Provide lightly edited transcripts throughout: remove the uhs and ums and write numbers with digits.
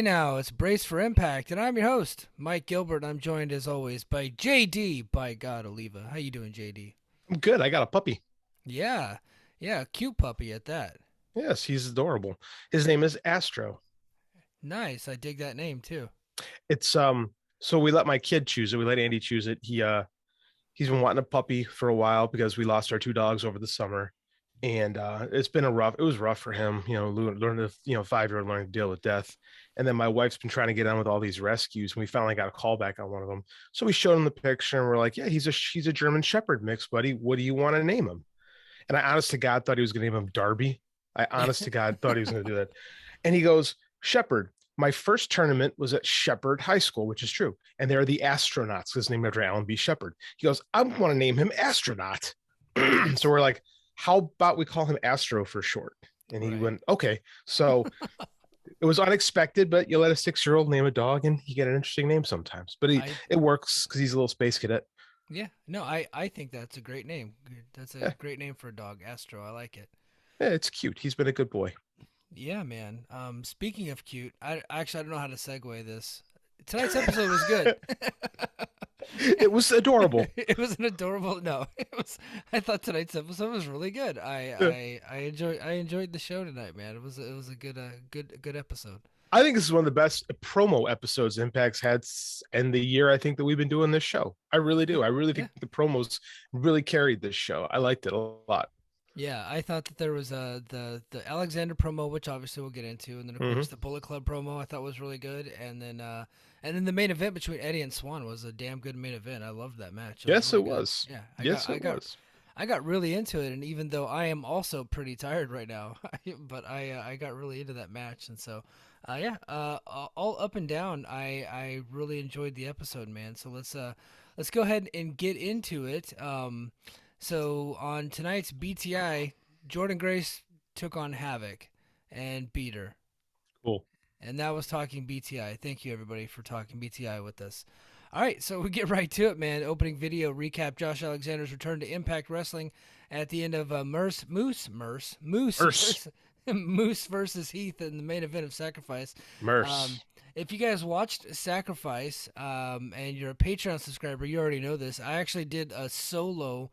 Hey now, it's Brace for Impact, and I'm your host, Mike Gilbert. I'm joined as always by JD, by God Oliva. How you doing, JD? I'm good. I got a puppy. Yeah, yeah, cute puppy at that. Yes, he's adorable. His name is Astro. Nice, I dig that name too. It's so we let my kid choose it. We let Andy choose it. He's been wanting a puppy for a while because we lost our two dogs over the summer. And it was rough for him, learning to, 5-year-old learning to deal with death. And then my wife's been trying to get on with all these rescues, and we finally got a call back on one of them. So we showed him the picture and we're like, yeah, he's a German Shepherd mix, buddy. What do you want to name him? And I honest to God thought he was gonna name him Darby. I honest to God thought he was gonna do that. And he goes, Shepherd. My first tournament was at Shepherd High School, which is true. And they're the astronauts, because named after Alan B. Shepherd. He goes, I want to name him Astronaut. So Nice. we're like, how about we call him Astro for short? And he Right. went, okay. So it was unexpected, but you let a 6-year-old name a dog and he get an interesting name sometimes. But I it works because he's a little space cadet. yeah, no, I think that's a great name. That's a Yeah, great name for a dog, Astro. I like it. yeah, it's cute. He's been a good boy. Yeah, man. Speaking of cute, I don't know how to segue this. Tonight's episode was good. It was adorable. It was an adorable. No, it was. I thought tonight's episode was really good. I enjoyed the show tonight, man. It was a good episode. I think this is one of the best promo episodes Impact's had in the year I think that we've been doing this show. I really Yeah, do. I really yeah, think the promos really carried this show. I liked it a lot. yeah. I thought that there was the Alexander promo, which obviously we'll get into, and then of Hmm. course the Bullet Club promo I thought was really good, and then the main event between Eddie and Swan was a damn good main event. I loved that match. It was Yes, really it good. was. Yeah, Yes, it was. I got really into it, and even though I am also pretty tired right now, but I got really into that match, and so yeah, all up and down, I really enjoyed the episode, man. So let's go ahead and get into it. So on tonight's BTI, Jordan Grace took on Havoc and beat her, Cool. and that was talking BTI. Thank you everybody for talking BTI with us. All right, so we get right to it, man. Opening video recap: Josh Alexander's return to Impact Wrestling at the end of Moose Merce. versus Moose versus Heath in the main event of Sacrifice. Um, Merce. if you guys watched Sacrifice and you're a Patreon subscriber, you already know this. I actually did a solo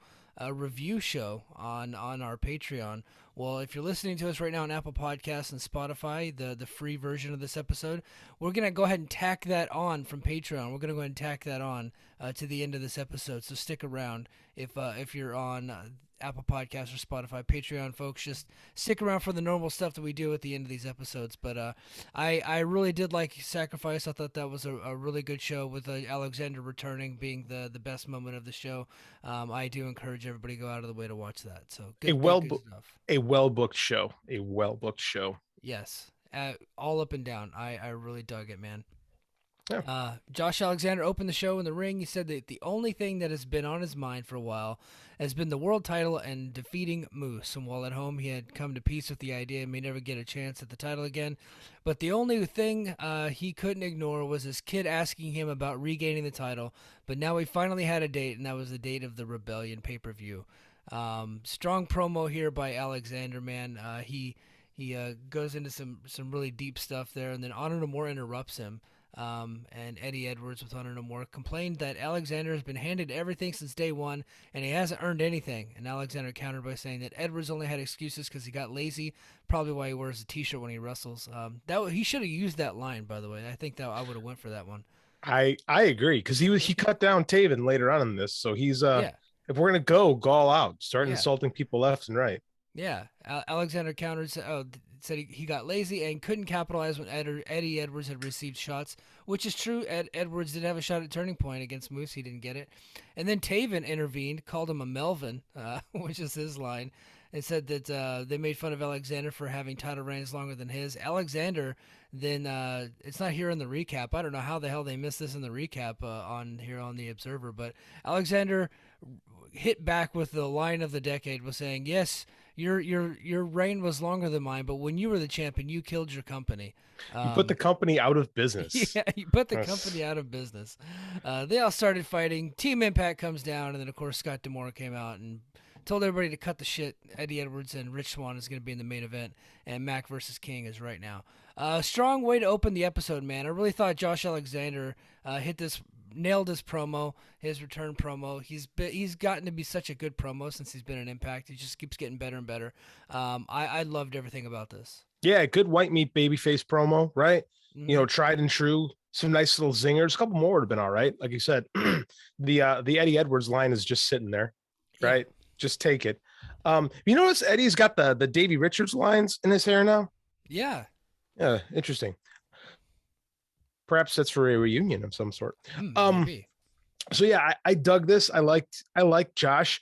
review show on our Patreon. Well, if you're listening to us right now on Apple Podcasts and Spotify, the free version of this episode, we're gonna go ahead and tack that on from Patreon. We're gonna go ahead and tack that on to the end of this episode. So stick around if you're on Apple Podcasts or Spotify. Patreon folks, just stick around for the normal stuff that we do at the end of these episodes. But I really did like Sacrifice. I thought that was a really good show with Alexander returning being the best moment of the show. I do encourage everybody to go out of the way to watch that. So A good stuff. well booked show. A well booked show. Yes, all up and down. I really dug it, man. Yeah. Josh Alexander opened the show in the ring. He said that the only thing that has been on his mind for a while has been the world title and defeating Moose. And while at home, he had come to peace with the idea he may never get a chance at the title again. But the only thing he couldn't ignore was his kid asking him about regaining the title. But now he finally had a date, and that was the date of the Rebellion pay-per-view. Strong promo here by Alexander, man. He goes into some really deep stuff there, and then Honor No More interrupts him. And Eddie Edwards with Honor No More complained that Alexander has been handed everything since day one, and he hasn't earned anything. And Alexander countered by saying that Edwards only had excuses because he got lazy, probably why he wears a T-shirt when he wrestles. He should have used that line, by the way. I think that I would have went for that one. I agree because he cut down Taven later on in this. So he's Yeah, if we're gonna go all out, start yeah. insulting people left and right. Yeah, Alexander countered, said he got lazy and couldn't capitalize when Eddie Edwards had received shots, which is true. Edwards did have a shot at Turning Point against Moose. He didn't get it. And then Taven intervened, called him a Melvin, which is his line, and said that they made fun of Alexander for having title reigns longer than his. Alexander then, it's not here in the recap. I don't know how the hell they missed this in the recap on here on the Observer, but Alexander hit back with the line of the decade, was saying, yes, your reign was longer than mine, but when you were the champion, you killed your company. You put the Um, company out of business. yeah, you put the Yes. company out of business. They all started fighting. Team Impact comes down, and then of course Scott D'Amore came out and told everybody to cut the shit. Eddie Edwards and Rich Swann is going to be in the main event, and Mac versus King is right now. Strong way to open the episode, man. I really thought Josh Alexander nailed his promo, his return promo. He's gotten to be such a good promo since he's been in Impact. He just keeps getting better and better. I loved everything about this. Yeah, good white meat babyface promo, right? Mm-hmm. Tried and true. Some nice little zingers. A couple more would have been all right. Like you said, the Eddie Edwards line is just sitting there, right? Yeah. Just take it. You notice Eddie's got the Davey Richards lines in his hair now? Yeah. Yeah, interesting. Perhaps that's for a reunion of some sort. Maybe. So yeah, I dug this. I liked Josh.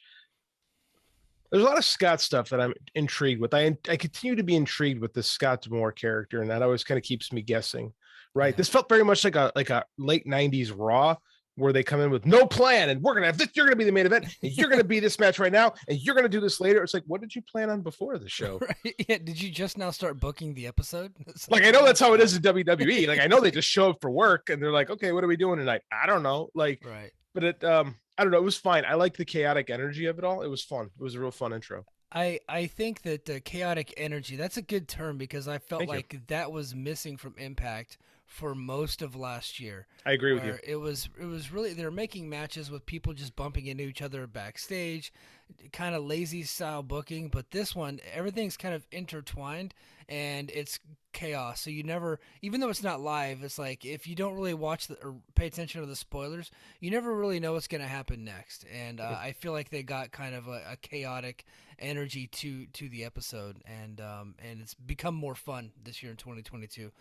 There's a lot of Scott stuff that I'm intrigued with. I continue to be intrigued with the Scott D'Amore character, and that always kind of keeps me guessing. Right. Yeah. This felt very much like a late 90s Raw where they come in with no plan and we're gonna have this, you're gonna be the main event, and you're gonna be this match right now, and you're gonna do this later. It's like, what did you plan on before the show? Right. Yeah. Did you just now start booking the episode? Like, I know that's how it is in WWE. Like, I know they just show up for work and they're like, okay, what are we doing tonight? I don't know. Like, right. But it I don't know, it was fine. I like the chaotic energy of it all. It was fun. It was a real fun intro. I think that chaotic energy, that's a good term, because I felt Thank you. like that was missing from Impact for most of last year. I agree with you. It was really, they were making matches with people just bumping into each other backstage, kind of lazy style booking. But this one, everything's kind of intertwined and it's chaos. So you never, even though it's not live, it's like if you don't really watch or pay attention to the spoilers, you never really know what's going to happen next. And I feel like they got kind of a chaotic energy to the episode, and it's become more fun this year in 2022,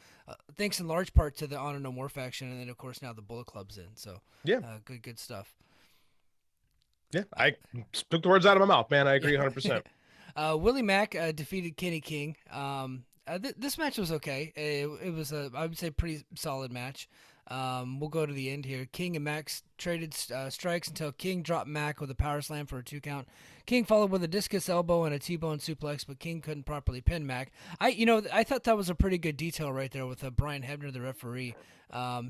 thanks in large part to the Honor No More faction, and then of course now the Bullet Club's in. So Yeah. Good stuff. Yeah. I took the words out of my mouth, man. I agree 100%. Willie Mack defeated Kenny King. This match was okay. It was I would say pretty solid match. We'll go to the end here. King and Max traded strikes until King dropped Mac with a power slam for a 2 count. King followed with a discus elbow and a T-bone suplex, but King couldn't properly pin Mac. I thought that was a pretty good detail right there with Brian Hebner, the referee.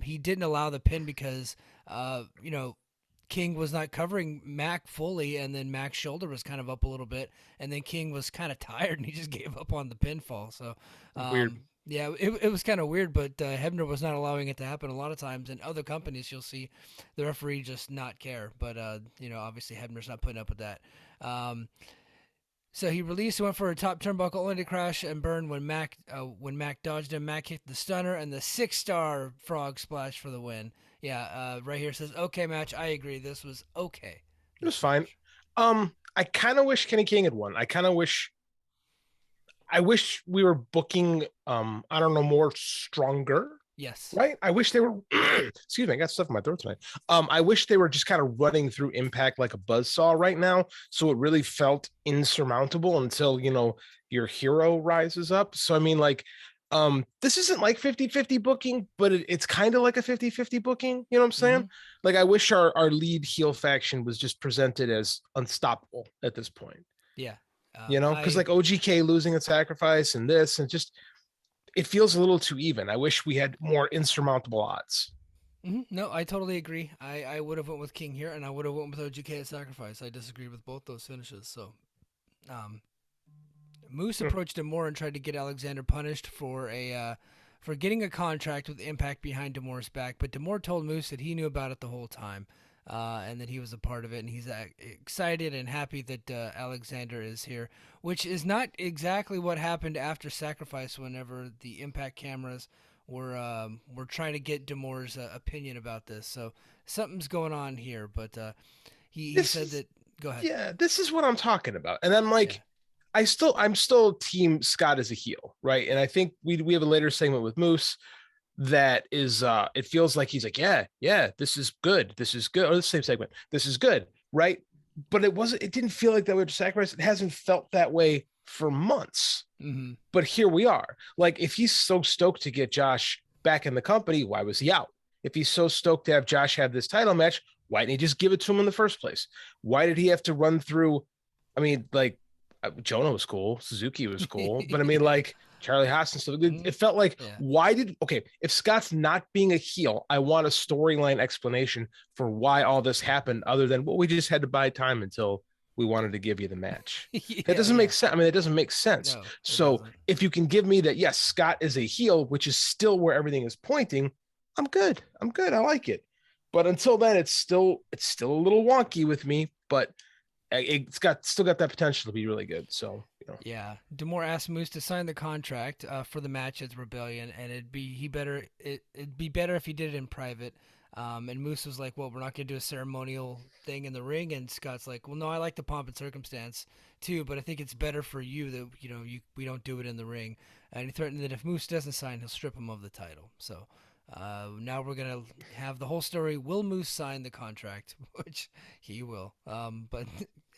He didn't allow the pin because King was not covering Mac fully, and then Mac's shoulder was kind of up a little bit, and then King was kind of tired and he just gave up on the pinfall. So Weird. Yeah, it was kind of weird, but Hebner was not allowing it to happen. A lot of times in other companies, you'll see the referee just not care. But, obviously Hebner's not putting up with that. So he released, went for a top turnbuckle, only to crash and burn when Mac dodged him. Mac kicked the stunner and the 6-star frog splash for the win. Yeah, right here says, okay, match. I agree. This was okay. It was fine. I kind of wish Kenny King had won. I wish we were booking I don't know, more stronger. Yes. Right? I wish they were excuse me, I got stuff in my throat tonight. I wish they were just kind of running through Impact like a buzzsaw right now. So it really felt insurmountable until, your hero rises up. So I mean, like, this isn't like 50-50 booking, but it's kind of like a 50-50 booking. You know what I'm saying? Mm-hmm. Like, I wish our lead heel faction was just presented as unstoppable at this point. Yeah. Because like OGK losing at Sacrifice and this, and just, it feels a little too even. I wish we had more insurmountable odds. Mm-hmm. No, I totally agree. I would have went with King here, and I would have went with OGK at Sacrifice. I disagree with both those finishes. So, Moose approached him more and tried to get Alexander punished for getting a contract with Impact behind D'Amore's back, but D'Amore told Moose that he knew about it the whole time. And that he was a part of it, and he's excited and happy that Alexander is here, which is not exactly what happened after Sacrifice. Whenever the Impact cameras were trying to get D'Amore's opinion about this, so something's going on here. But he said that. Go ahead. Yeah, this is what I'm talking about, and I'm like, yeah. I'm still team Scott as a heel, right? And I think we have a later segment with Moose that is it feels like he's like, yeah, this is good, or the same segment, this is good, right? But it didn't feel like that way to Sacrifice. It hasn't felt that way for months. Mm-hmm. But here we are. Like, if he's so stoked to get Josh back in the company, why was he out? If he's so stoked to have Josh have this title match, why didn't he just give it to him in the first place? Why did he have to run through? I mean, like, Jonah was cool, Suzuki was cool, but I mean, like, Charlie Haas and stuff. It felt like, if Scott's not being a heel, I want a storyline explanation for why all this happened, other than, well, we just had to buy time until we wanted to give you the match. That Yeah, doesn't make yeah. sense. I mean, it doesn't make sense. No, it So doesn't. if you can give me that, yes, Scott is a heel, which is still where everything is pointing, I'm good. I'm good. I like it. But until then, it's still a little wonky with me, but it's got still got that potential to be really good. So, Yeah, Demore asked Moose to sign the contract for the match at Rebellion, and it'd be better if he did it in private. And Moose was like, "Well, we're not gonna do a ceremonial thing in the ring." And Scott's like, "Well, no, I like the pomp and circumstance too, but I think it's better for you that we don't do it in the ring." And he threatened that if Moose doesn't sign, he'll strip him of the title. So now we're gonna have the whole story. Will Moose sign the contract? Which he will. But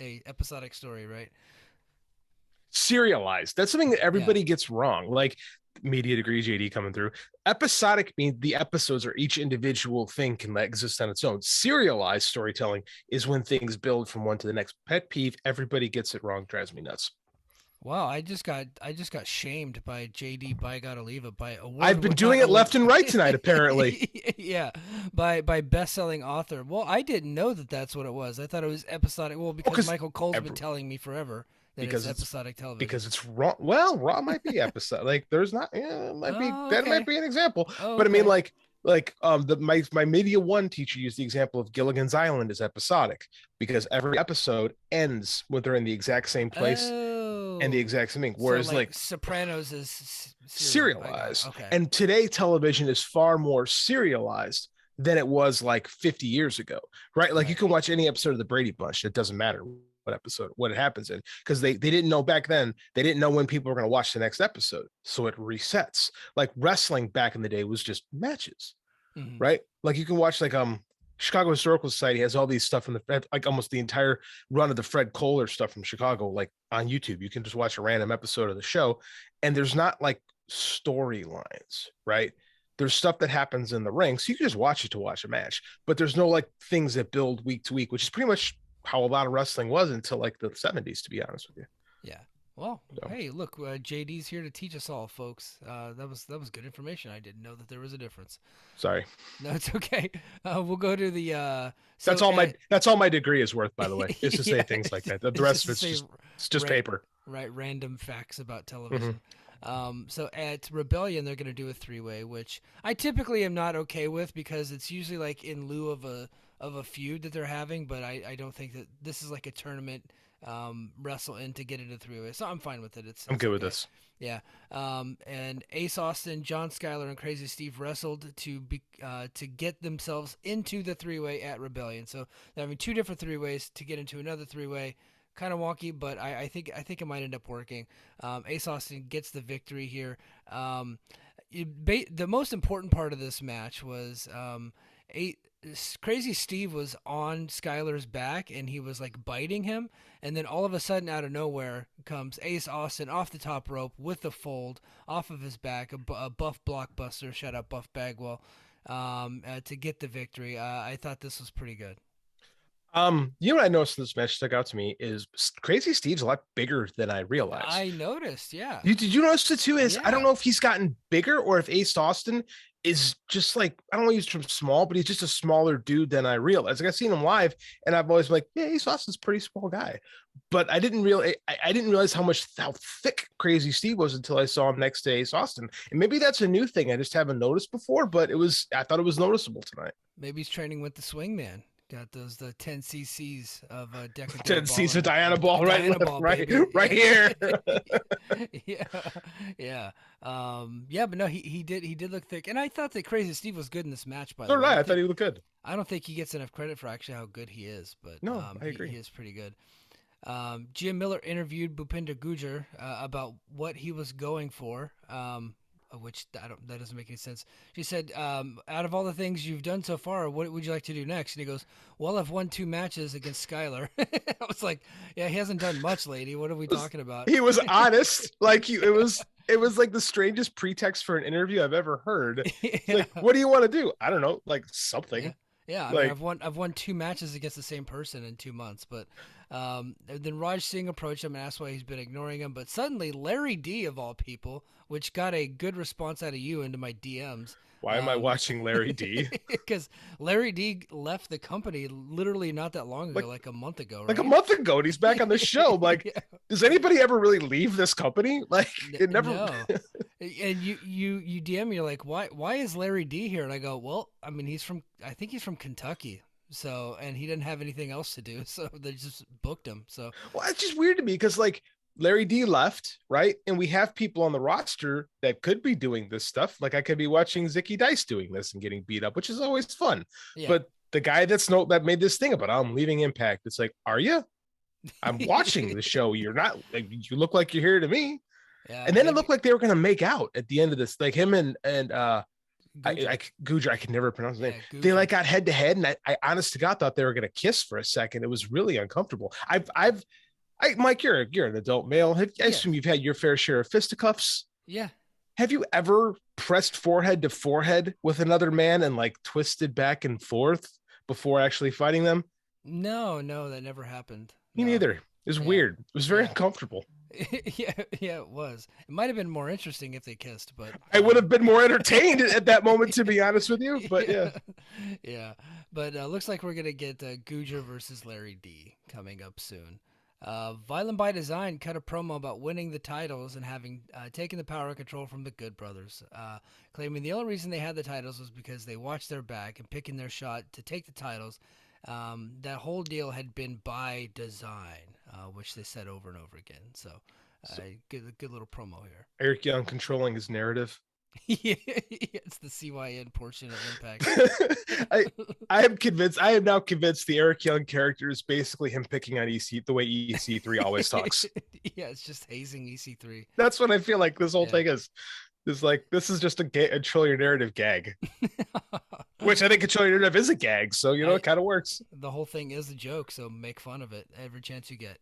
a episodic story, right? serialized. That's something that Yeah. everybody gets wrong. Like media degree JD coming through. Episodic means the episodes or each individual thing can exist on its own. Serialized storytelling is when things build from one to the next. Pet peeve, everybody gets it wrong, drives me nuts. Wow, I just got shamed by JD by God Oliva by I've been not doing it award left and right tonight, apparently. yeah, by best-selling author. Well, I didn't know that that's what it was. I thought it was episodic. Well, Well, because because Michael Cole's been every, telling me forever that it's because it's episodic television. because it's raw. Well, raw might be episode. Like there's not. Yeah, might be Oh, that might okay. be an example. Oh, But I mean, okay. my media one teacher used the example of Gilligan's Island as episodic because every episode ends when they're in the exact same place and the Oh, exact same thing. so Whereas like like Sopranos is serial. I got it. serialized. Okay. And today television is far more serialized than it was like 50 years ago, right? Like you Right. can watch any episode of the Brady Bunch. It doesn't matter what it happens in because they didn't know back then. They didn't know when people were going to watch the next episode. So it resets. Like wrestling back in the day was just matches, Hmm. right? Like you can watch like Chicago Historical Society has all these stuff from the like almost the entire run of the Fred Kohler stuff from Chicago, like on YouTube. You can just watch a random episode of the show, and there's not like storylines, right? There's stuff that happens in the ring, so you can just watch it to watch a match, but there's no like things that build week to week, which is pretty much how a lot of wrestling was until like the 70s, to be honest with you. Yeah. Well, So hey, look, JD's here to teach us all, folks. That was good information. I didn't know that there was a difference. sorry. No, it's okay. We'll go to the That's so all my degree is worth, by the way, is to say yeah, things like that. The it's rest just of to it's say just paper. right random facts about Mm-hmm. television. So at Rebellion, they're going to do a three-way, which I typically am not okay with because it's usually like in lieu of a feud that they're having. But I don't think that this is like a tournament wrestle in to get into three-way. So I'm fine with it. I'm It's good with okay. this. Yeah. And Ace Austin, John Skyler, and Crazy Steve wrestled to get themselves into the three-way at Rebellion. So they're having two different three-ways to get into another three-way. Kind of wonky, but I think it might end up working. Ace Austin gets the victory here. The most important part of this match was a, Crazy Steve was on Skyler's back and he was like biting him, and then all of a sudden, out of nowhere, comes Ace Austin off the top rope with the fold off of his back, a Buff Blockbuster. Shout out Buff Bagwell, to get the victory. I thought this was pretty good. You know what I noticed in this match stuck out to me is Crazy Steve's a lot bigger than I realized. I noticed, yeah, Did you notice it too? Is I don't yeah. know if he's gotten bigger or if Ace Austin is just like I don't want to use the term small, but he's just a smaller dude than I realized. Like I've seen him live, and I've always been like, yeah, Ace Austin's a pretty small guy. But I didn't realize how thick Crazy Steve was until I saw him next to Ace Austin. And maybe that's a new thing I just haven't noticed before, but I thought it was noticeable tonight. Maybe he's training with the Swingman. Got the 10 cc's of Decador 10 ball seats of and Diana Ball right Diana left, ball, right, baby. right here. Yeah, yeah, yeah. But no, he did look thick, and I thought that Crazy Steve was good in this match. By So the did way, I thought he looked good. I don't think he gets enough credit for actually how good he is, but No, I he, agree. he is pretty good. Jim Miller interviewed Bhupinder Gujar about what he was going for, which that doesn't make any sense. She said, out of all the things you've done so far, what would you like to do next? And he goes, well, I've won 2 matches against Skyler. I was like, yeah, he hasn't done much, lady. What are we talking about? He was honest. It was like the strangest pretext for an interview I've ever heard. It's Yeah. like, what do you want to do? I don't know, like Yeah. something. Yeah, I mean, Like, I've won 2 matches against the same person in 2 months, but then Raj Singh approached him and asked why he's been ignoring him. But suddenly, Larry D of all people, which got a good response out of you into my DMs, Why am I watching Larry D? Because Larry D left the company literally not that long Like ago, like a month ago, like a right? month ago, and he's back on the show. Like, Yeah. does anybody ever really leave this company? Like, it never. No. And you DM me, you're like, why is Larry D here? And I go, well, I mean, I think he's from Kentucky. So, and he didn't have anything else to do, so they just booked him. So, Well, it's just weird to me because like Larry D left, right? And we have people on the roster that could be doing this stuff. Like I could be watching Zicky Dice doing this and getting beat up, which is always fun. yeah. But the guy that made this thing about, oh, I'm leaving Impact. It's like, are you? I'm watching the show. You're not. Like, you look like you're here to me. Yeah, And then it maybe looked like they were gonna make out at the end of this. Like him and Guja. Gujar, I can never pronounce his name. Yeah, They Guja. like got head to head, and I honest to God thought they were gonna kiss for a second. It was really uncomfortable. Mike, you're an adult male. I Yeah. assume you've had your fair share of fisticuffs. Yeah. Have you ever pressed forehead to forehead with another man and like twisted back and forth before actually fighting them? No, no, that never happened. Me No. neither. It was Yeah. weird. It was very Yeah. uncomfortable. Yeah, yeah, it was. It might have been more interesting if they kissed, but I would have been more entertained at that moment, to be honest with you. But yeah, yeah, yeah. But looks like we're gonna get Guja versus Larry D coming up soon. Violent by Design cut a promo about winning the titles and having taken the power and control from the Good Brothers, claiming the only reason they had the titles was because they watched their back and picking their shot to take the titles. That whole deal had been by design, which they said over and over again. So, good little promo here. Eric Young controlling his narrative. Yeah, it's the CYN portion of Impact. I I am convinced. I am now convinced the Eric Young character is basically him picking on EC the way EC3 always talks. Yeah, it's just hazing EC3. That's what I feel like this whole Yeah. thing is. Is like this is just a control your narrative gag, which I think control your narrative is a gag. So it kind of works. The whole thing is a joke, so make fun of it every chance you get.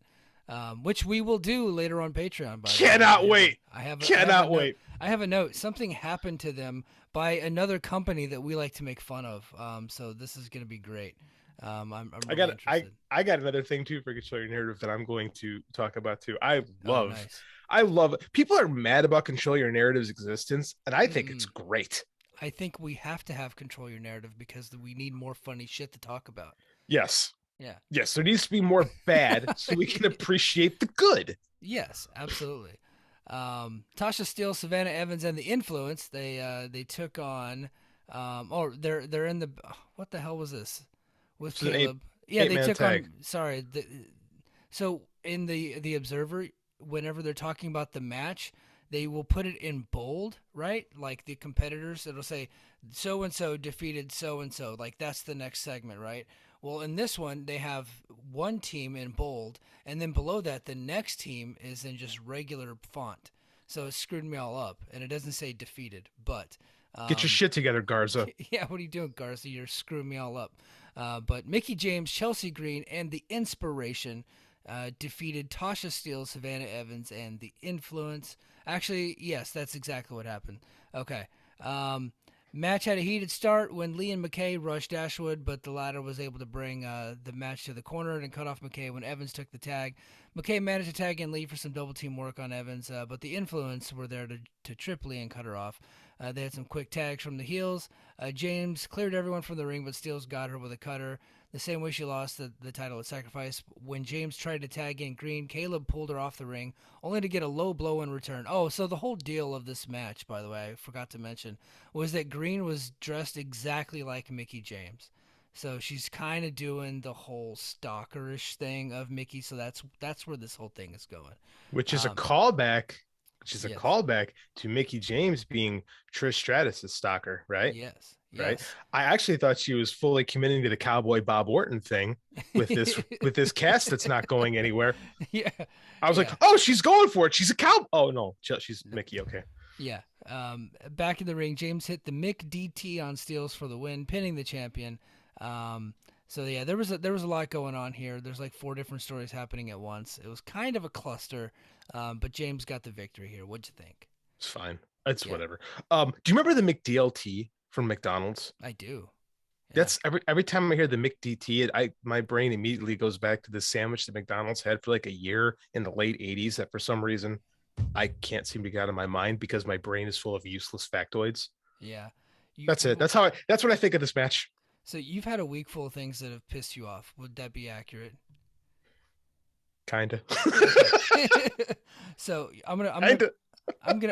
Which we will do later on Patreon. By the way. Cannot wait. Cannot wait. I have a note. Something happened to them by another company that we like to make fun of. So this is going to be great. I'm really interested. I got another thing too for control your narrative that I'm going to talk about too. Nice. I love it. People are mad about control your narrative's existence, and I think it's great. I think we have to have control your narrative because we need more funny shit to talk about. Yes. Yeah. Yes, there needs to be more bad so we can appreciate the good. Yes, absolutely. Tasha Steele, Savannah Evans, and the Influence. They took on. They're in the. What the hell was this? With Caleb. Yeah, they took tag. on. Sorry. So in the Observer, whenever they're talking about the match, they will put it in bold, right? Like the competitors, it'll say so and so defeated so and so. Like that's the next segment, right? Well, in this one, they have one team in bold, and then below that, the next team is in just regular font. So it screwed me all up, and it doesn't say defeated, but. Get your shit together, Garza. Yeah, what are you doing, Garza? You're screwing me all up. But Mickey James, Chelsea Green, and the Inspiration defeated Tasha Steele, Savannah Evans, and the Influence. Actually, yes, that's exactly what happened. Okay. Match had a heated start when Lee and McKay rushed Dashwood, but the latter was able to bring the match to the corner and cut off McKay when Evans took the tag. McKay managed to tag in Lee for some double team work on Evans, but the Influence were there to trip Lee and cut her off. They had some quick tags from the heels. James cleared everyone from the ring, but Steele's got her with a cutter. The same way she lost the title at Sacrifice. When James tried to tag in Green, Caleb pulled her off the ring, only to get a low blow in return. Oh, so the whole deal of this match, by the way, I forgot to mention, was that Green was dressed exactly like Mickey James. So she's kind of doing the whole stalkerish thing of Mickey, so that's where this whole thing is going. Which is a callback. Which is a Yes. callback to Mickey James being Trish Stratus's stalker, right? Yes. Right. Yes. I actually thought she was fully committing to the Cowboy Bob Orton thing with this cast that's not going anywhere. Yeah. I was Yeah. like, oh, she's going for it. She's a cow. Oh no, she's Mickey. Okay. Yeah. Back in the ring, James hit the Mick DT on Steels for the win, pinning the champion. So yeah, there was a lot going on here. There's like 4 different stories happening at once. It was kind of a cluster, but James got the victory here. What'd you think? It's fine. It's whatever. Do you remember the McDLT from McDonald's? I do. Yeah. That's every time I hear the McDT, my brain immediately goes back to the sandwich that McDonald's had for like a year in the late 80s that for some reason I can't seem to get out of my mind because my brain is full of useless factoids. Yeah. That's it. You That's what I think of this match. so you've had a week full of things that have pissed you off. Would that be accurate? Kinda. Okay. So Kinda.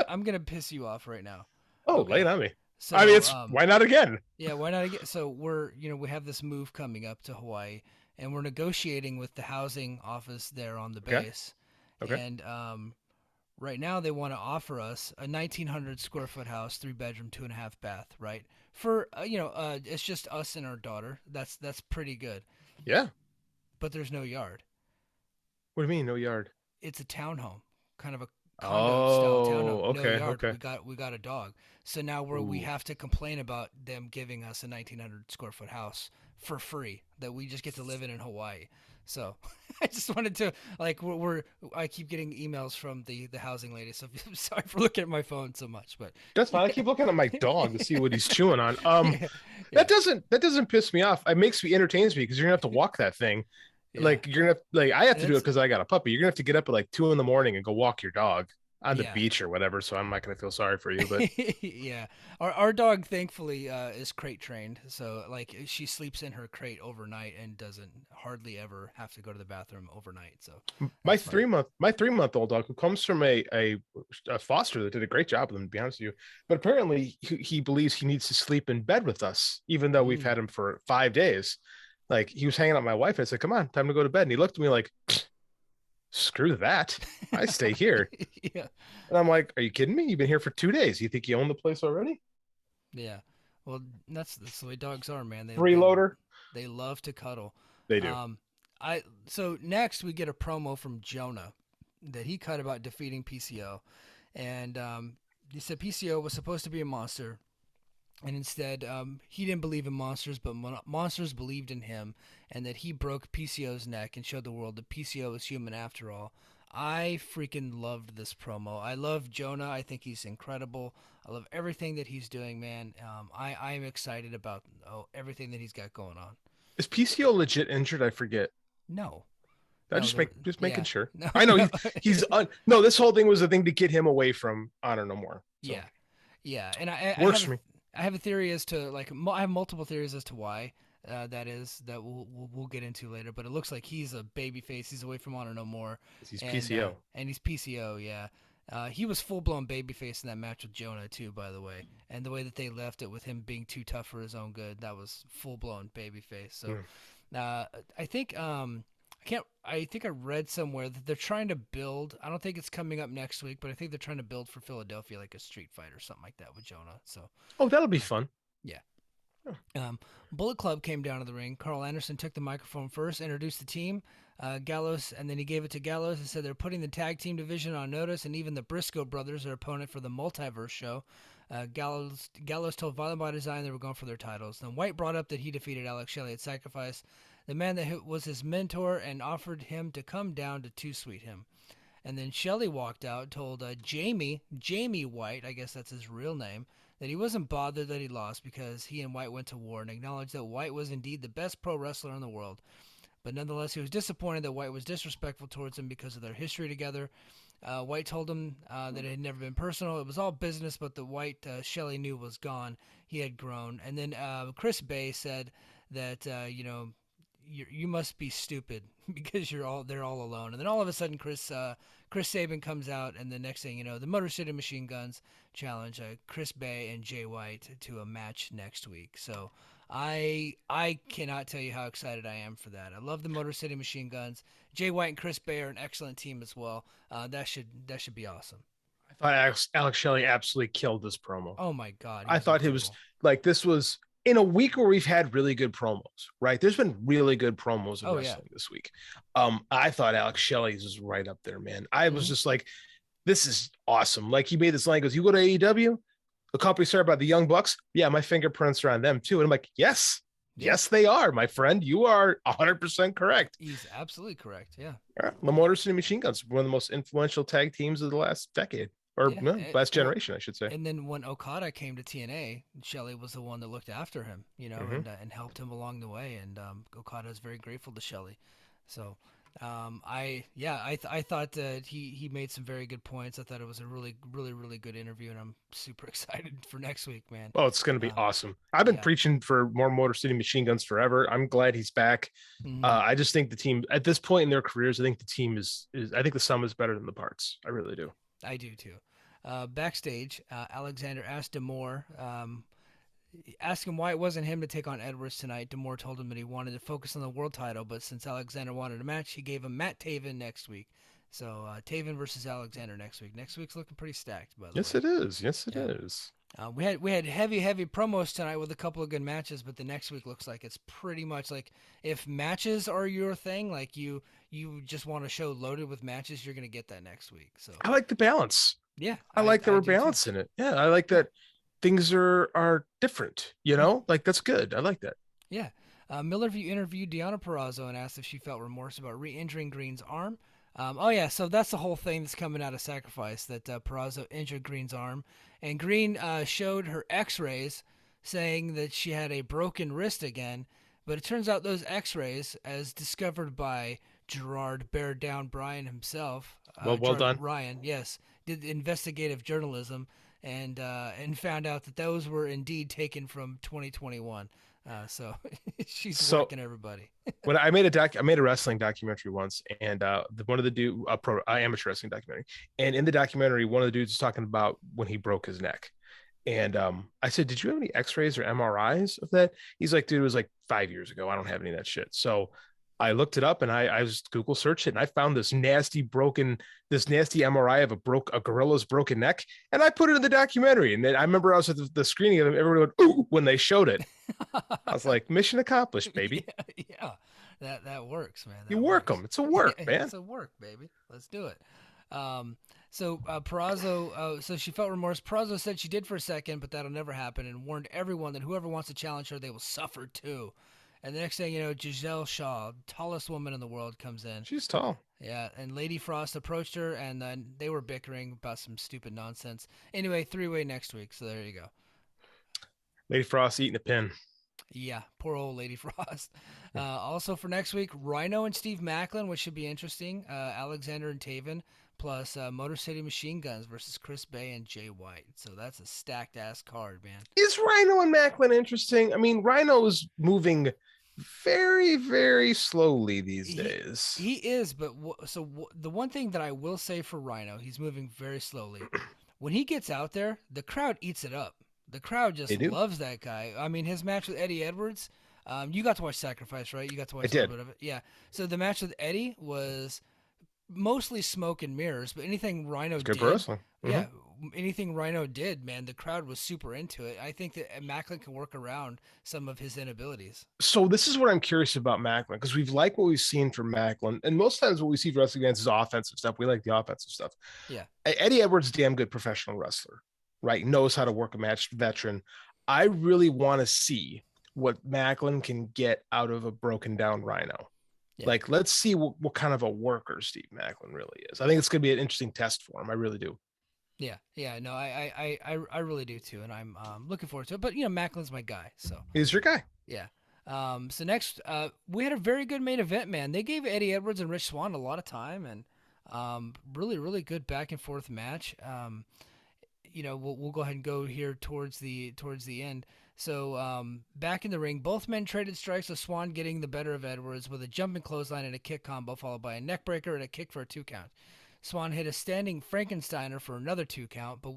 I'm gonna piss you off right now. Oh, lay Okay. it on me. I mean, So it's why not again? yeah, why not again? So we have this move coming up to Hawaii, and we're negotiating with the housing office there on the Okay. base, Okay. and right now they want to offer us a 1,900 square foot house, 3 bedroom, 2.5 bath, right? For it's just us and our daughter. That's pretty good, Yeah. but there's no yard. What do you mean, no yard? It's a townhome, kind of a condo style Oh, townhome. No okay. yard. Okay. We got a dog. So now we Ooh. have to complain about them giving us a 1,900 square foot house for free that we just get to live in Hawaii. So I just wanted to like I keep getting emails from the housing lady. So I'm sorry for looking at my phone so much, but That's fine. I keep looking at my dog to see what he's chewing on. yeah, yeah, That doesn't piss me off. It makes me entertains me because you're gonna have to walk that thing. yeah. Like you're gonna like I have And to do it it's because I got a puppy. You're gonna have to get up at like 2 in the morning and go walk your dog on the yeah. beach or whatever. So I'm not gonna feel sorry for you, but Yeah, our dog thankfully is crate trained, so like she sleeps in her crate overnight and doesn't hardly ever have to go to the bathroom overnight. So my that's fine. my 3 month old dog who comes from a foster that did a great job with him, to be honest with you, but apparently he believes he needs to sleep in bed with us even though we've Mm. had him for 5 days. Like he was hanging out with my wife and I said, come on, time to go to bed, and he looked at me like, screw that, I stay here. Yeah, And I'm like, are you kidding me? You've been here for 2 days, you think you own the place already? yeah. Well, that's the way dogs are, man. Freeloader. They love to cuddle. They do. Um, I so next we get a promo from Jonah that he cut about defeating PCO, and he said PCO was supposed to be a monster, and instead he didn't believe in monsters, but monsters believed in him, and that he broke PCO's neck and showed the world that PCO is human after all. I freaking loved this promo. I love Jonah. I think he's incredible. I love everything that he's doing, man. I am excited about everything that he's got going on. Is PCO legit injured? I forget. No, I no, just making yeah, sure. no, I know no, no. This whole thing was a thing to get him away from Honor No More. So yeah, yeah. And works for me. I have a theory as to I have multiple theories as to why that is that we'll get into later. But it looks like he's a baby face. He's away from Honor No More, He's PCO. and he's PCO. Yeah, he was full blown baby face in that match with Jonah too. By the way, and the way that they left it with him being too tough for his own good, that was full blown baby face. So Mm. I think I can't. I think I read somewhere that they're trying to build. I don't think it's coming up next week, but I think they're trying to build for Philadelphia like a street fight or something like that with Jonah. So Oh, that'll be uh, fun. yeah. Oh. Bullet Club came down to the ring. Carl Anderson took the microphone first, introduced the team, Gallows, and then he gave it to Gallows and said they're putting the tag team division on notice, and even the Briscoe brothers, their opponent for the Multiverse show. Gallows told Violent by Design they were going for their titles. Then White brought up that he defeated Alex Shelley at Sacrifice, the man that was his mentor, and offered him to come down to two-sweet him. And then Shelley walked out, told Jamie White, I guess that's his real name, that he wasn't bothered that he lost because he and White went to war, and acknowledged that White was indeed the best pro wrestler in the world. But nonetheless, he was disappointed that White was disrespectful towards him because of their history together. White told him that it had never been personal. It was all business, but the White Shelley knew was gone. He had grown. And then Chris Bay said that, you must be stupid because they're all alone. And then all of a sudden, Chris Sabin comes out, and the next thing you know, the Motor City Machine Guns challenge Chris Bay and Jay White to a match next week. So I cannot tell you how excited I am for that. I love the Motor City Machine Guns. Jay White and Chris Bay are an excellent team as well. That should be awesome. I thought Alex Shelley absolutely killed this promo. Oh my God, he I was thought he was incredible. like this was in a week where we've had really good promos, right? There's been really good promos in Oh yeah. wrestling this week. I thought Alex Shelley's was right up there, man. I was Hmm. just like, this is awesome. Like he made this line, goes, you go to AEW, the company started by the Young Bucks. Yeah, my fingerprints are on them too. And I'm like, yes, Yeah, yes, they are, my friend. You are 100% correct. he's absolutely correct. Yeah. The Motor City Machine Guns, one of the most influential tag teams of the last decade, or Yeah. no, last Well, generation, I should say. and then when Okada came to TNA, Shelley was the one that looked after him, Mm-hmm. and helped him along the way. And Okada is very grateful to Shelley. So I thought that he made some very good points. I thought it was a really good interview, and I'm super excited for next week, man. Oh, it's going to be Um, awesome. I've been yeah. preaching for more Motor City Machine Guns forever. I'm glad he's back. Mhm. I just think the team at this point in their careers, I think the team is I think the sum is better than the parts. I really do. I do too. Backstage, Alexander asked Demore, asked him why it wasn't him to take on Edwards tonight. Demore told him that he wanted to focus on the world title, but since Alexander wanted a match, he gave him Matt Taven next week. So Taven versus Alexander next week. Next week's looking pretty stacked, by the Yes, way. it is. Yes, it Yeah. is. We had heavy promos tonight with a couple of good matches, but the next week looks like it's pretty much like if matches are your thing, like you just want a show loaded with matches, you're gonna get that next week. So I like the balance. yeah, I I like that I we're do too. balancing it. Yeah, I like Yeah. that things are different. Like that's good. I like that. Yeah. Miller interviewed Deonna Purrazzo and asked if she felt remorse about re-injuring Green's arm. Oh yeah, so that's the whole thing that's coming out of Sacrifice, that Purrazzo injured Green's arm, and Green showed her X-rays, saying that she had a broken wrist again. But it turns out those X-rays, as discovered by Gerard Bear Down Bryan himself, Well Gerard done. Ryan, yes, did investigative journalism and found out that those were indeed taken from 2021. So she's So working everybody. when I made a wrestling documentary once, and one of the dude a pro amateur wrestling documentary, and in the documentary, one of the dudes was talking about when he broke his neck, and I said, "Did you have any X-rays or MRIs of that?" He's like, "Dude, it was like 5 years ago. I don't have any of that shit." So I looked it up and I just Google searched it and I found this nasty MRI of a gorilla's broken neck, and I put it in the documentary. And then I remember I was at the screening of it, everybody went ooh when they showed it. I was like, mission accomplished, baby. Yeah, that works, man. You That work works. them. It's a Yeah, work, man. it's a work, baby. Let's do it. Perazo, so she felt remorse. Perazo said she did for a second, but that'll never happen, and warned everyone that whoever wants to challenge her, they will suffer too. And the next thing you know, Giselle Shaw, tallest woman in the world, comes in. She's tall. Yeah, and Lady Frost approached her, and then they were bickering about some stupid nonsense. Anyway, three-way next week. So there you go. Lady Frost eating a pin. Yeah, poor old Lady Frost. Also for next week, Rhino and Steve Macklin, which should be interesting. Alexander and Taven, plus Motor City Machine Guns versus Chris Bay and Jay White. So that's a stacked ass card, man. Is Rhino and Macklin interesting? I mean, Rhino's moving very, very slowly these He days. he is, but the one thing that I will say for Rhino, he's moving very slowly. When he gets out there, the crowd eats it up. The crowd They just do. loves that guy. I mean, his match with Eddie Edwards. You got to watch Sacrifice, right? You got to I watch a little did. bit of it. Yeah. So the match with Eddie was mostly smoke and mirrors, but anything Rhino It's good for did, wrestling. yeah, anything Rhino did, man, the crowd was super into it. I think that Macklin can work around some of his inabilities. So this is what I'm curious about Macklin, because we've liked what we've seen from Macklin, and most times what we see for wrestling fans is offensive stuff. We like the offensive stuff. Yeah. Eddie Edwards, damn good professional wrestler, right? Knows how to work a match, veteran. I really want to see what Macklin can get out of a broken down Rhino. Yeah. Like, let's see what kind of a worker Steve Macklin really is. I think it's going to be an interesting test for him. I really do. Yeah, yeah, no, I really do too, and I'm looking forward to it. But you know, Macklin's my guy, so He's your guy. yeah. So next, we had a very good main event, man. They gave Eddie Edwards and Rich Swann a lot of time, and really good back and forth match. We'll go ahead and go here towards the end. So back in the ring, both men traded strikes with Swann getting the better of Edwards with a jumping clothesline and a kick combo, followed by a neckbreaker and a kick for a 2 count. Swann hit a standing Frankensteiner for another 2 count, but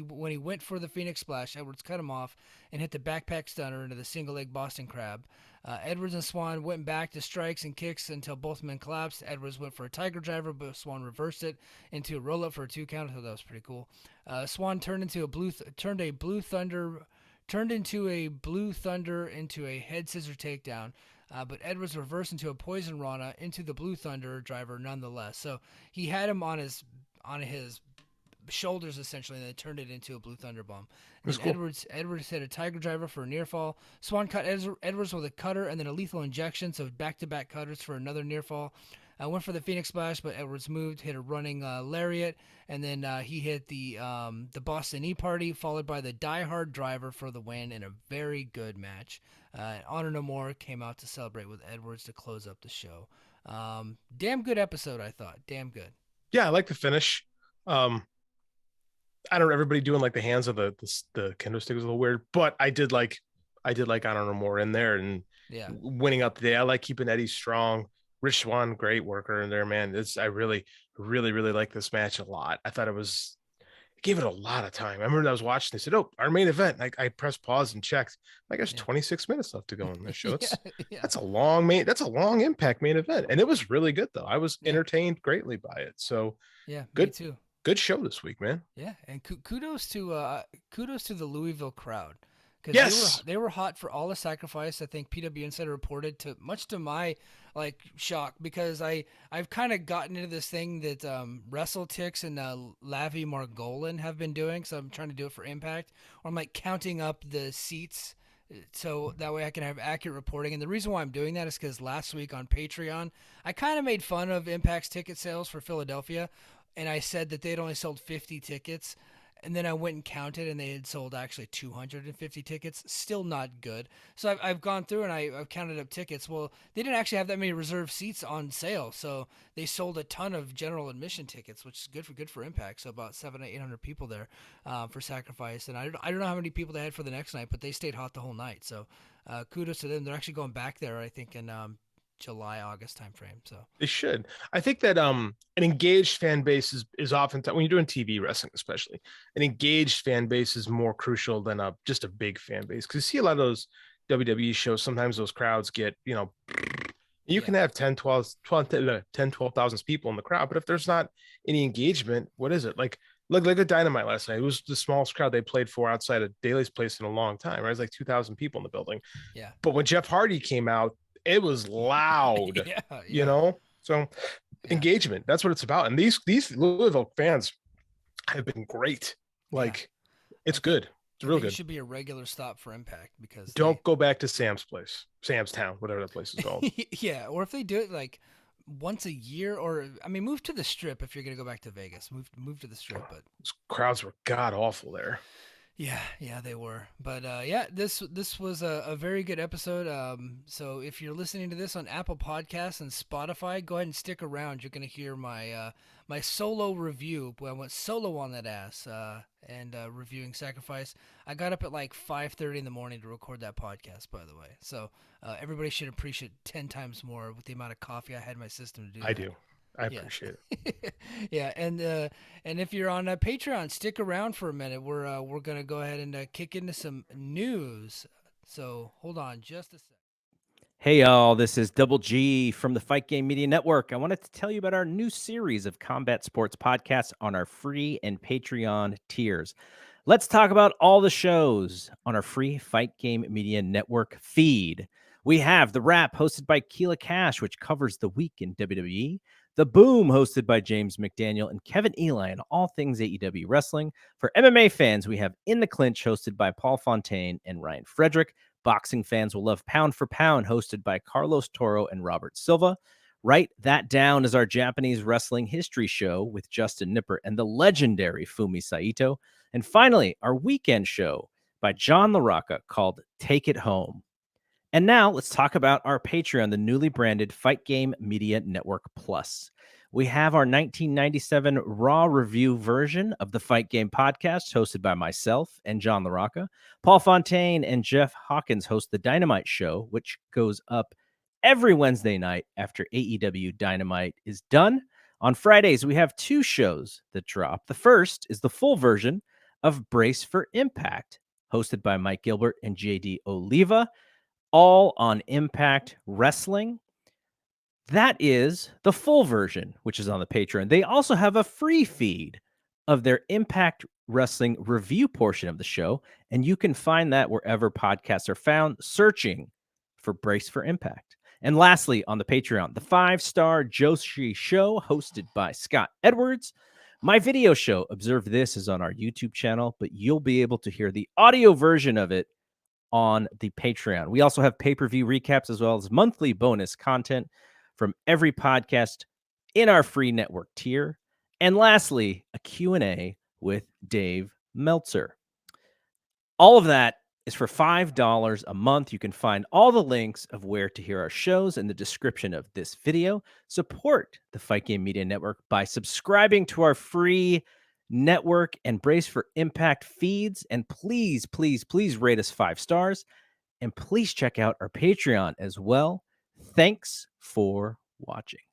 when he went for the Phoenix Splash, Edwards cut him off and hit the backpack stunner into the single leg Boston Crab. Edwards and Swann went back to strikes and kicks until both men collapsed. Edwards went for a Tiger Driver, but Swann reversed it into a roll up for a 2 count. So that was pretty cool. Swann turned into a blue thunder into a head scissor takedown. But Edwards reversed into a poison Rana into the Blue Thunder driver nonetheless. So he had him on his shoulders essentially, and then turned it into a Blue Thunder bomb. And That's then cool. Edwards hit a Tiger Driver for a near fall. Swann cut Edwards with a cutter and then a lethal injection, so back to back cutters for another near fall. Went for the Phoenix Splash, but Edwards moved, hit a running lariat, and then he hit the Boston E Party, followed by the Die Hard Driver for the win in a very good match. Honor No More came out to celebrate with Edwards to close up the show. Damn good episode, I thought. Damn good. Yeah, I like the finish. Um, I don't know, everybody doing like the hands of the kendo stick was a little weird, but I did like I don't know more in there and Yeah. winning up the day. I like keeping Eddie strong. Rich Swan, great worker in there, man. I really like this match a lot. I thought it gave it a lot of time. I remember I was watching. They said, "Oh, our main event." I pressed pause and checked. I guess Yeah. 26 minutes left to go in this show. Yeah. Yeah. That's a long impact main event, and it was really good though. I was Yeah. entertained greatly by it. So Yeah. Me good, too. good show this week, man. Yeah, and kudos to the Louisville crowd because Yes, they were hot for all the sacrifice. I think PW Insider reported to much to my like shock because I've kind of gotten into this thing that WrestleTix and Lavi Margolin have been doing. So I'm trying to do it for Impact, or I'm like counting up the seats. So that way I can have accurate reporting. And the reason why I'm doing that is because last week on Patreon, I kind of made fun of Impact's ticket sales for Philadelphia and I said that they had only sold 50 tickets. And then I went and counted, and they had sold actually 250 tickets. Still not good. So I've gone through and I've counted up tickets. Well, they didn't actually have that many reserved seats on sale, so they sold a ton of general admission tickets, which is good for Impact. So about 700 to 800 people there for Sacrifice. And I don't know how many people they had for the next night, but they stayed hot the whole night. So kudos to them. They're actually going back there, I think, in July August timeframe. So they should. I think that an engaged fan base is often when you're doing TV wrestling, especially an engaged fan base is more crucial than a just a big fan base because you see a lot of those WWE shows. Sometimes those crowds get you yeah, can have 10, 12,000 people in the crowd, but if there's not any engagement, what is it like? Look like a Dynamite last night. It was the smallest crowd they played for outside of Daly's place in a long time. Right? It was like 2,000 people in the building. yeah, But when Jeff Hardy came out, it was loud, yeah, you yeah, know? So yeah. engagement, that's what it's about. And these Louisville fans have been great. Yeah, Like it's I think good. It's I real think it good. should be a regular stop for Impact because they, Don't go back to Sam's place, Sam's Town, whatever that place is called. yeah, or if they do it like once a year, or I mean, move to the Strip if you're gonna go back to Vegas. Move to the Strip, but Those crowds were god awful there. yeah, yeah, they were. But yeah, this was a very good episode. So if you're listening to this on Apple Podcasts and Spotify, go ahead and stick around. You're gonna hear my solo review. I went solo on that ass and reviewing Sacrifice. I got up at like 5:30 in the morning to record that podcast. By the way, so everybody should appreciate 10 times more with the amount of coffee I had in my system to do I that. do. I Yeah. appreciate it. Yeah, and if you're on Patreon, stick around for a minute. We're gonna go ahead and kick into some news. So hold on just a sec. Hey, y'all, this is Double G from the Fight Game Media Network. I wanted to tell you about our new series of combat sports podcasts on our free and Patreon tiers. Let's talk about all the shows on our free Fight Game Media Network feed. We have The Wrap, hosted by Keela Cash, which covers the week in WWE. The Boom, hosted by James McDaniel and Kevin Eli on all things AEW wrestling. For MMA fans, we have In the Clinch, hosted by Paul Fontaine and Ryan Frederick. Boxing fans will love Pound for Pound, hosted by Carlos Toro and Robert Silva. Write That Down is our Japanese wrestling history show with Justin Nipper and the legendary Fumi Saito. And finally, our weekend show by John LaRocca called Take It Home. And now let's talk about our Patreon, the newly branded Fight Game Media Network Plus. We have our 1997 Raw review version of the Fight Game podcast, hosted by myself and John LaRocca. Paul Fontaine and Jeff Hawkins host the Dynamite Show, which goes up every Wednesday night after AEW Dynamite is done. On Fridays, we have two shows that drop. The first is the full version of Brace for Impact, hosted by Mike Gilbert and JD Oliva, all on Impact Wrestling. That is the full version, which is on the Patreon. They also have a free feed of their Impact Wrestling review portion of the show, and you can find that wherever podcasts are found, searching for Brace for Impact. And lastly, on the Patreon, the 5-star Joshi Show, hosted by Scott Edwards. My video show, Observe This, is on our YouTube channel, but you'll be able to hear the audio version of it on the Patreon. We also have pay-per-view recaps as well as monthly bonus content from every podcast in our free network tier. And lastly, a Q&A with Dave Meltzer. All of that is for $5 a month. You can find all the links of where to hear our shows in the description of this video. Support the Fight Game Media Network by subscribing to our free network and Brace for Impact feeds. And please, please, please rate us 5 stars. And please check out our Patreon as well. Thanks for watching.